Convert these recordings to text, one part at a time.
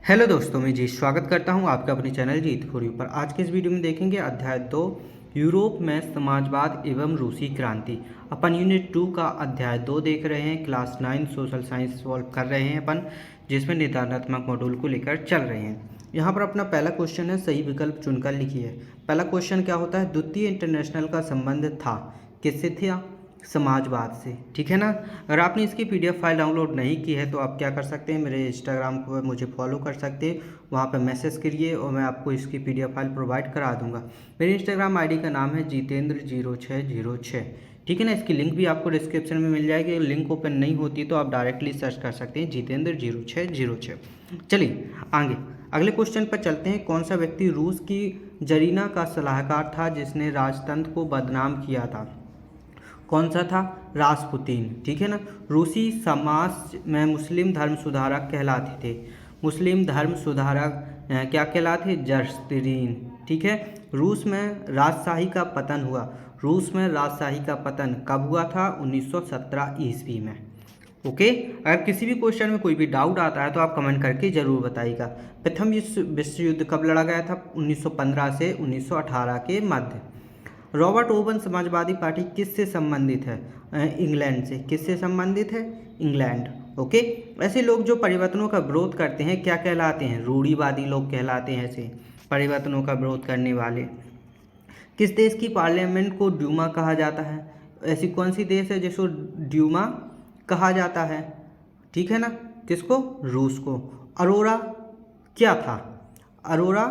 Hello दोस्तों, मैं जी स्वागत करता हूं आपका अपने चैनल जीत फॉर यू पर। आज के इस वीडियो में देखेंगे अध्याय 2 यूरोप में समाजवाद एवं रूसी क्रांति। अपन यूनिट 2 का अध्याय 2 देख रहे हैं। क्लास 9 सोशल साइंस सॉल्व कर रहे हैं अपन, जिसमें निर्धारणात्मक मॉड्यूल को लेकर चल रहे हैं। यहाँ पर अपना पहला क्वेश्चन है, सही विकल्प चुनकर लिखिए। पहला क्वेश्चन क्या होता है? द्वितीय इंटरनेशनल का संबंध था, किससे था? समाजवाद से। ठीक है ना। अगर आपने इसकी पीडीएफ फाइल डाउनलोड नहीं की है तो आप क्या कर सकते हैं, मेरे इंस्टाग्राम को मुझे फॉलो कर सकते हैं, वहाँ पर मैसेज करिए और मैं आपको इसकी पीडीएफ फाइल प्रोवाइड करा दूंगा। मेरे इंस्टाग्राम आईडी का नाम है जितेंद्र0606। ठीक है ना। इसकी लिंक भी आपको डिस्क्रिप्शन में मिल जाएगी। लिंक ओपन नहीं होती तो आप डायरेक्टली सर्च कर सकते हैं जितेंद्र0606। चलिए आगे अगले क्वेश्चन पर चलते हैं। कौन सा व्यक्ति रूस की जरीना का सलाहकार था जिसने राजतंत्र को बदनाम किया था? कौन सा था? रासपुतीन। ठीक है ना। रूसी समाज में मुस्लिम धर्म सुधारक कहलाते थे। मुस्लिम धर्म सुधारक क्या कहलाते? जरस्तीन। ठीक है। रूस में राजशाही का पतन हुआ। रूस में राजशाही का पतन कब हुआ था? 1917 ईस्वी में। ओके। अगर किसी भी क्वेश्चन में कोई भी डाउट आता है तो आप कमेंट करके ज़रूर बताइएगा। प्रथम विश्व युद्ध कब लड़ा गया था? 1915 से 1918 के मध्य। रॉबर्ट ओवन समाजवादी पार्टी किससे संबंधित है? इंग्लैंड से। किससे संबंधित है? इंग्लैंड। ओके। ऐसे लोग जो परिवर्तनों का विरोध करते हैं क्या कहलाते हैं? रूढ़िवादी लोग कहलाते हैं। ऐसे परिवर्तनों का विरोध करने वाले। किस देश की पार्लियामेंट को ड्यूमा कहा जाता है? ऐसी कौन सी देश है जिसको ड्यूमा कहा जाता है? ठीक है ना। किसको? रूस को। अरोरा क्या था? अरोरा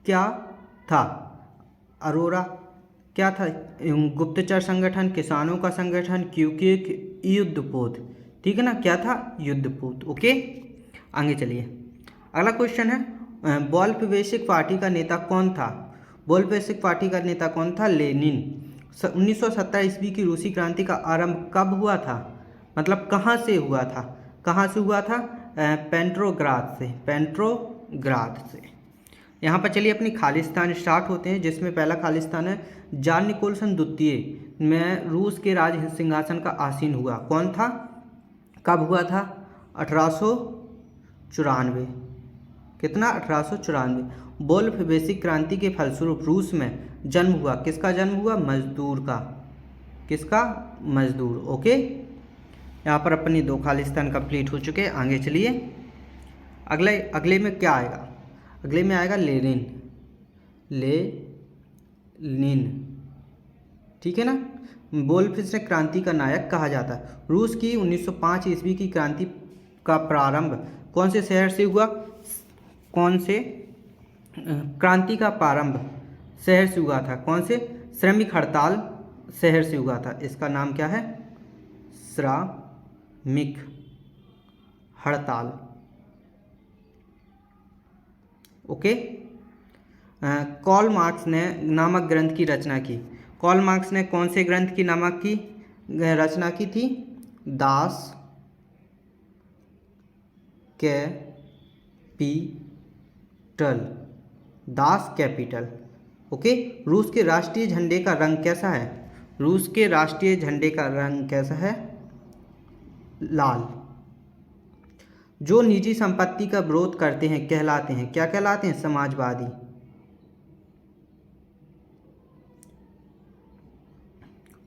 क्या था? अरोरा क्या था? गुप्तचर संगठन, किसानों का संगठन, क्योंकि युद्धपोत। ठीक है ना। क्या था? युद्धपोत। ओके। आगे चलिए। अगला क्वेश्चन है, बोल्शेविक पार्टी का नेता कौन था? बोल्शेविक पार्टी का नेता कौन था? लेनिन। 1917 ईस्वी की रूसी क्रांति का आरंभ कब हुआ था? मतलब कहाँ से हुआ था? कहाँ से हुआ था? पेट्रोग्राद से। पेट्रोग्राद से। यहाँ पर चलिए अपनी खालिस्तान स्टार्ट होते हैं, जिसमें पहला खालिस्तान है जार निकोलसन द्वितीय में रूस के राज सिंहासन का आसीन हुआ। कौन था? कब हुआ था? 1894। कितना? 1894। बोल्शेविक क्रांति के फलस्वरूप रूस में जन्म हुआ। किसका जन्म हुआ? मजदूर का। किसका? मजदूर। ओके। यहाँ पर अपनी दो खालिस्तान कंप्लीट हो चुके हैं। आगे चलिए। अगले में क्या आएगा? अगले में आएगा लेनिन। लेनिन। ठीक है ना। बोल्शेविक क्रांति का नायक कहा जाता है। रूस की 1905 ईस्वी की क्रांति का प्रारंभ कौन से शहर से हुआ? कौन से क्रांति का प्रारंभ शहर से हुआ था? कौन से? श्रमिक हड़ताल शहर से हुआ था। इसका नाम क्या है? श्रमिक हड़ताल। ओके। कार्ल मार्क्स ने नामक ग्रंथ की रचना की। कार्ल मार्क्स ने कौन से ग्रंथ की नामक की रचना की थी? Das Kapital. Das Kapital. Okay. रूस के राष्ट्रीय झंडे का रंग कैसा है? रूस के राष्ट्रीय झंडे का रंग कैसा है? लाल। जो निजी संपत्ति का विरोध करते हैं कहलाते हैं, क्या कहलाते हैं? समाजवादी।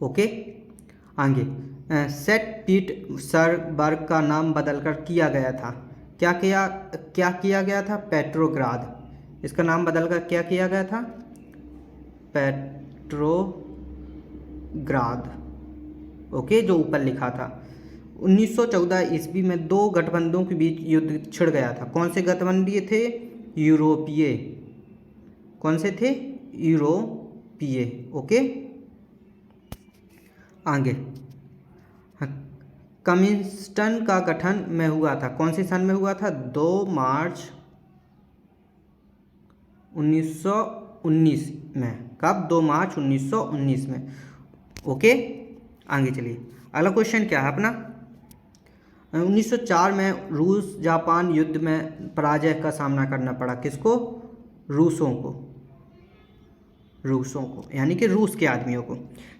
ओके। आगे सेंट पीटर्सबर्ग का नाम बदलकर किया गया था। क्या किया गया था? पेट्रोग्राद। इसका नाम बदलकर क्या किया गया था? पेट्रोग्राद। ओके। जो ऊपर लिखा था। 1914 ईस्वी में दो गठबंधनों के बीच युद्ध छिड़ गया था। कौन से गठबंधन थे? यूरोपीय। कौन से थे? यूरोपीय। ओके। आगे कमिंस्टन का गठन में हुआ था। कौन से सन में हुआ था? 2 मार्च 1919 में। कब? 2 मार्च 1919 में। ओके। आगे चलिए। अगला क्वेश्चन क्या है अपना? 1904 में रूस जापान युद्ध में पराजय का सामना करना पड़ा। किसको? रूसों को। रूसों को, यानी कि रूस के आदमियों को।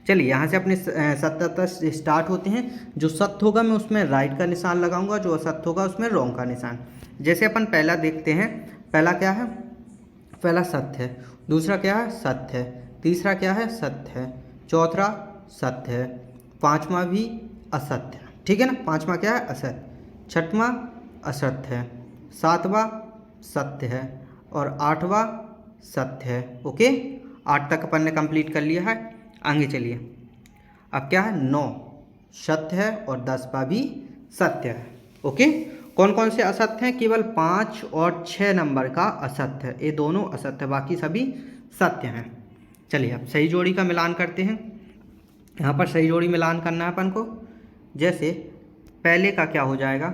चलिए यहाँ से अपने सत्य स्टार्ट होते हैं। जो सत्य होगा मैं उसमें राइट का निशान लगाऊंगा, जो असत्य होगा उसमें रॉन्ग का निशान। जैसे अपन पहला देखते हैं, पहला क्या है, पहला सत्य है, दूसरा क्या है, सत्य है, तीसरा क्या है, सत्य है, चौथा सत्य है, पांचवा भी असत्य है, ठीक है ना, पांचवा क्या है, असत्य, छठवां असत्य है, सातवां सत्य है और आठवां सत्य है। ओके, 8 तक अपन ने कंप्लीट कर लिया है। आगे चलिए, अब क्या है, 9 सत्य है और 10वां भी सत्य है। ओके, कौन कौन से असत्य हैं, केवल 5 और 6 नंबर का असत्य है, ये दोनों असत्य है, बाकी सभी सत्य हैं। चलिए अब सही जोड़ी का मिलान करते हैं। यहाँ पर सही जोड़ी मिलान करना है अपन को। जैसे पहले का क्या हो जाएगा,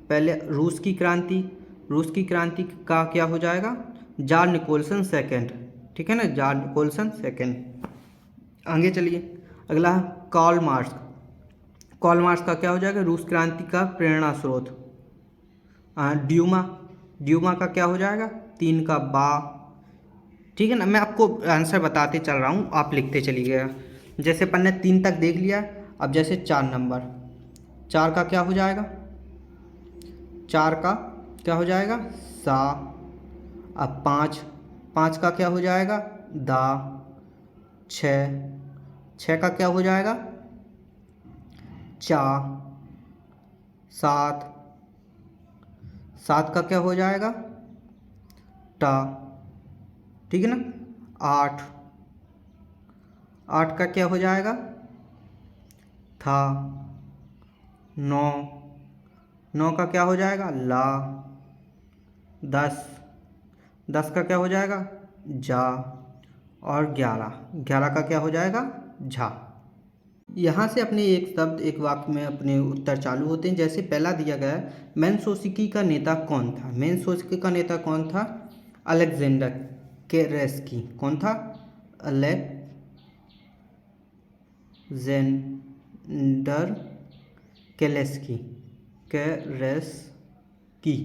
पहले रूस की क्रांति, रूस की क्रांति का क्या हो जाएगा, जार निकोलसन सेकंड, ठीक है ना, जार निकोलसन सेकंड। आगे चलिए, अगला है कार्ल मार्क्स, कार्ल मार्क्स का क्या हो जाएगा, रूस क्रांति का प्रेरणा स्रोत। ड्यूमा, ड्यूमा का क्या हो जाएगा, 3 का बा, ठीक है ना, मैं आपको आंसर बताते चल रहा हूँ, आप लिखते चलिएगा। जैसे अपन ने 3 तक देख लिया, अब जैसे 4 नंबर, 4 का क्या हो जाएगा, 4 का क्या हो जाएगा, सा। अब 5, 5 का क्या हो जाएगा, दा। 6, 6 का क्या हो जाएगा, चा। 7, 7 का क्या हो जाएगा, टा, ठीक है ना। 8, 8 का क्या हो जाएगा, था। 9, 9 का क्या हो जाएगा, ला। 10, 10 का क्या हो जाएगा, जा। और 11, 11 का क्या हो जाएगा, झा। यहाँ से अपने एक शब्द एक वाक्य में अपने उत्तर चालू होते हैं। जैसे पहला दिया गया है, मेन्शोविकी का नेता कौन था, मेन्शोविकी का नेता कौन था, अलेक्जेंडर केरेस्की, कौन था, अलेक्जेंडर केलेस्की, केरेस्की,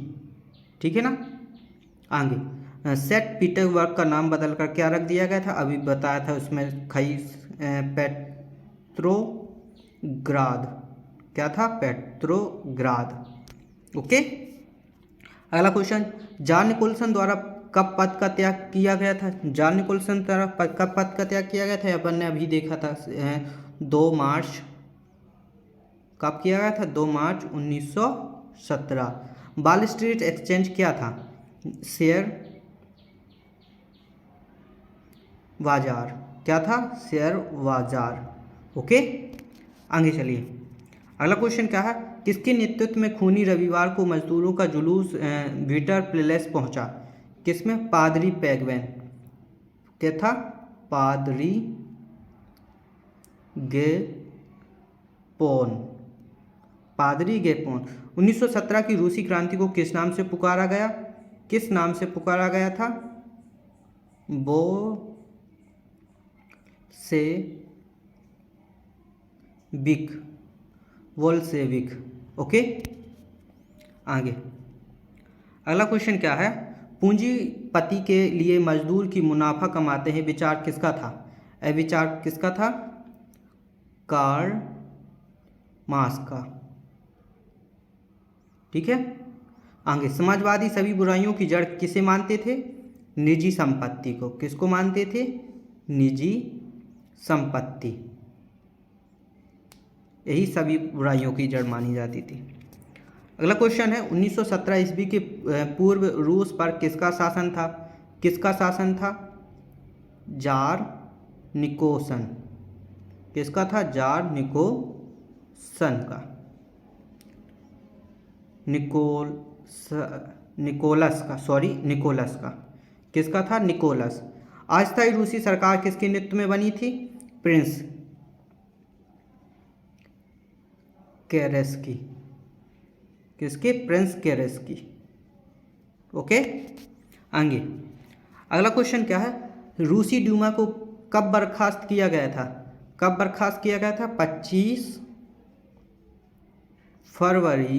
ठीक है ना। आगे सेंट पीटर्सबर्ग का नाम बदलकर क्या रख दिया गया था, अभी बताया था उसमें खई, पेट्रोग्राद, क्या था, पेट्रोग्राद। ओके, अगला क्वेश्चन, जॉन निकोलसन द्वारा कब पद का त्याग किया गया था, जॉन निकोलसन द्वारा कब पद का त्याग किया गया था, अपन ने अभी देखा था 2 मार्च, कब किया गया था, 2 मार्च 1917। वॉल स्ट्रीट एक्सचेंज क्या था, शेयर बाजार, क्या था, शेयर बाजार। ओके, आगे चलिए, अगला क्वेश्चन क्या है, किसके नेतृत्व में खूनी रविवार को मजदूरों का जुलूस विटर प्लेस पहुंचा, किसमें, पादरी पैगवेन, क्या था, पादरी गेपोन, पादरी गेपोन। 1917 की रूसी क्रांति को किस नाम से पुकारा गया, किस नाम से पुकारा गया था, बोल्शेविक, वोल्शेविक। ओके, आगे अगला क्वेश्चन क्या है, पूंजीपति के लिए मजदूर की मुनाफा कमाते हैं विचार किसका था, यह विचार किसका था, कार्ल मार्क्स का, ठीक है। आगे समाजवादी सभी बुराइयों की जड़ किसे मानते थे, निजी संपत्ति को, किसको मानते थे, निजी संपत्ति, यही सभी बुराइयों की जड़ मानी जाती थी। अगला क्वेश्चन है, 1917 ईस्वी के पूर्व रूस पर किसका शासन था, किसका शासन था, जार निकोसन, किसका था, जार निकोसन का, निकोलस का, सॉरी निकोलस का, किसका था, निकोलस। अस्थायी रूसी सरकार किसके नेतृत्व में बनी थी, प्रिंस केरेस्की, किसके, प्रिंस केरेस्की। ओके, आगे अगला क्वेश्चन क्या है, रूसी ड्यूमा को कब बर्खास्त किया गया था, कब बर्खास्त किया गया था, 25 फरवरी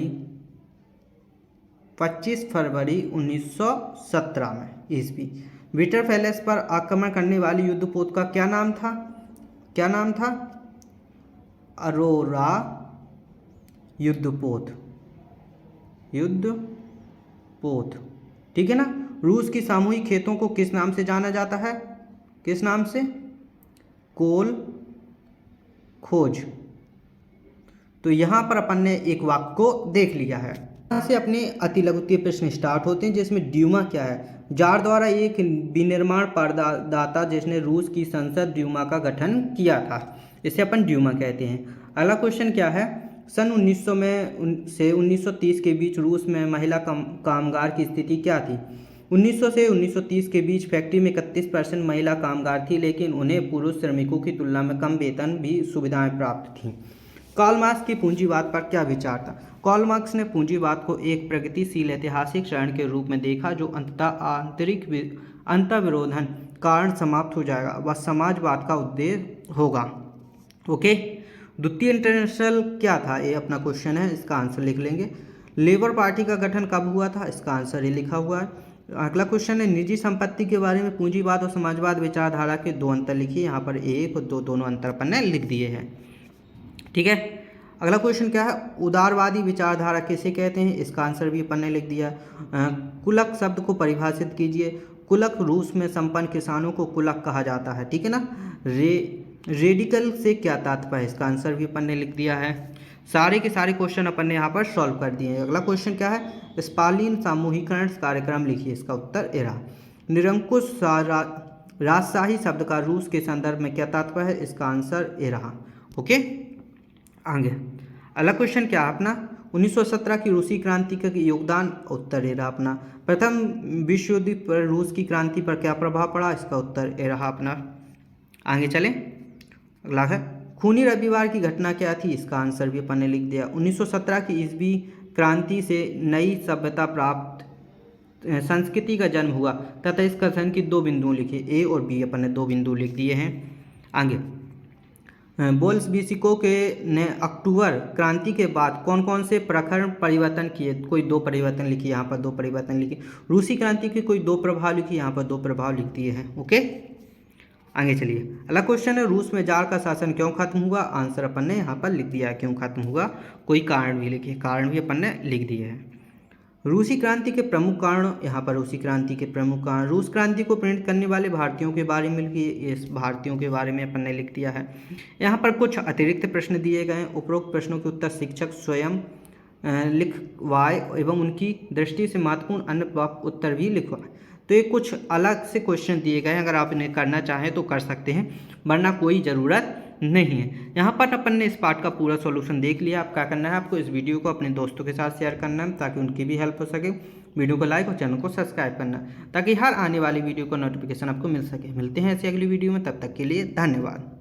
25 फरवरी 1917 में ईस्वी। विक्टर पैलेस पर आक्रमण करने वाले युद्धपोत का क्या नाम था? क्या नाम था? अरोरा युद्धपोत। युद्धपोत, ठीक है ना। रूस की सामूहिक खेतों को किस नाम से जाना जाता है? किस नाम से? कोल खोज। तो यहाँ पर अपन ने एक वाक्य को देख लिया है। यहाँ से अपने अति लघुत्तरीय प्रश्न स्टार्ट होते हैं, जिसमें ड्यूमा क्या है? जार द्वारा एक विनिर्माण प्रदाता जिसने रूस की संसद ड्यूमा का गठन किया था, इसे अपन ड्यूमा कहते हैं। अगला क्वेश्चन क्या है? सन 1900 में से 1930 के बीच रूस में महिला कामगार की स्थिति क्या थी? 1900 से 1930 के बीच फैक्ट्री में 31% महिला कामगार थी, लेकिन उन्हें पुरुष श्रमिकों की तुलना में कम वेतन भी सुविधाएं प्राप्त थीं। कार्ल मार्क्स की पूंजीवाद पर क्या विचार था? कार्ल मार्क्स ने पूंजीवाद को एक प्रगतिशील ऐतिहासिक चरण के रूप में देखा जो अंततः आंतरिक अंतर्विरोधन कारण समाप्त हो जाएगा, वह समाजवाद का उद्देश्य होगा। ओके, द्वितीय इंटरनेशनल क्या था? ये अपना क्वेश्चन है, इसका आंसर लिख लेंगे। लेबर पार्टी का गठन कब हुआ था? इसका आंसर ये लिखा हुआ है। अगला क्वेश्चन है, निजी संपत्ति के बारे में पूंजीवाद और समाजवाद विचारधारा के दो अंतर लिखिए। यहाँ पर एक और दो दोनों अंतर अपन ने लिख दिए हैं, ठीक है। अगला क्वेश्चन क्या है? उदारवादी विचारधारा किसे कहते हैं? इसका आंसर भी अपन ने लिख दिया। कुलक शब्द को परिभाषित कीजिए। कुलक, रूस में संपन्न किसानों को कुलक कहा जाता है, ठीक है ना। रेडिकल से क्या तात्पर्य है? इसका आंसर भी अपन ने लिख दिया है। सारे के सारे क्वेश्चन अपन ने यहाँ पर सॉल्व कर दिए हैं। अगला क्वेश्चन क्या है? स्टालिन सामूहिकरण कार्यक्रम लिखिए। इसका उत्तर ए रहा। निरंकुश राजशाही शब्द का रूस के संदर्भ में क्या तात्पर्य है? इसका आंसर ए रहा। ओके, आगे अगला क्वेश्चन क्या है अपना? 1917 की रूसी क्रांति का योगदान, उत्तर ए रहा अपना। प्रथम विश्व युद्ध पर रूस की क्रांति पर क्या प्रभाव पड़ा? इसका उत्तर ए रहा अपना। आगे चलें, अगला है खूनी रविवार की घटना क्या थी? इसका आंसर भी अपन ने लिख दिया। 1917 की ईस्वी क्रांति से नई सभ्यता प्राप्त संस्कृति का जन्म हुआ तथा इस कथन की दो बिंदु लिखे, ए और बी अपन ने दो बिंदु लिख दिए हैं। आगे बोल्शेविकों के ने अक्टूबर क्रांति के बाद कौन कौन से प्रखर परिवर्तन किए? कोई दो परिवर्तन लिखिए, यहाँ पर दो परिवर्तन लिखिए। रूसी क्रांति के कोई दो प्रभाव लिखिए, यहाँ पर दो प्रभाव लिख दिए हैं। ओके, आगे चलिए। अगला क्वेश्चन है, रूस में जार का शासन क्यों खत्म हुआ? आंसर अपन ने यहाँ पर लिख दिया है, क्यों खत्म हुआ। कोई कारण भी लिखिए, कारण भी अपन ने लिख दिए हैं। रूसी क्रांति के प्रमुख कारण, यहाँ पर रूसी क्रांति के प्रमुख कारण। रूस क्रांति को प्रेरित करने वाले भारतीयों के बारे में लिखिए, इस भारतीयों के बारे में अपन ने लिख दिया है। यहाँ पर कुछ अतिरिक्त प्रश्न दिए गए हैं, उपरोक्त प्रश्नों के उत्तर शिक्षक स्वयं लिखवाए एवं उनकी दृष्टि से महत्वपूर्ण अन्य उत्तर भी लिखवाए। तो ये कुछ अलग से क्वेश्चन दिए गए हैं, अगर आप इन्हें करना चाहें तो कर सकते हैं, वरना कोई ज़रूरत नहीं है। यहाँ पर अपन ने इस पार्ट का पूरा सॉल्यूशन देख लिया। आप क्या करना है, आपको इस वीडियो को अपने दोस्तों के साथ शेयर करना है ताकि उनकी भी हेल्प हो सके। वीडियो को लाइक और चैनल को सब्सक्राइब करना ताकि हर आने वाली वीडियो का नोटिफिकेशन आपको मिल सके। मिलते हैं ऐसी अगली वीडियो में, तब तक के लिए धन्यवाद।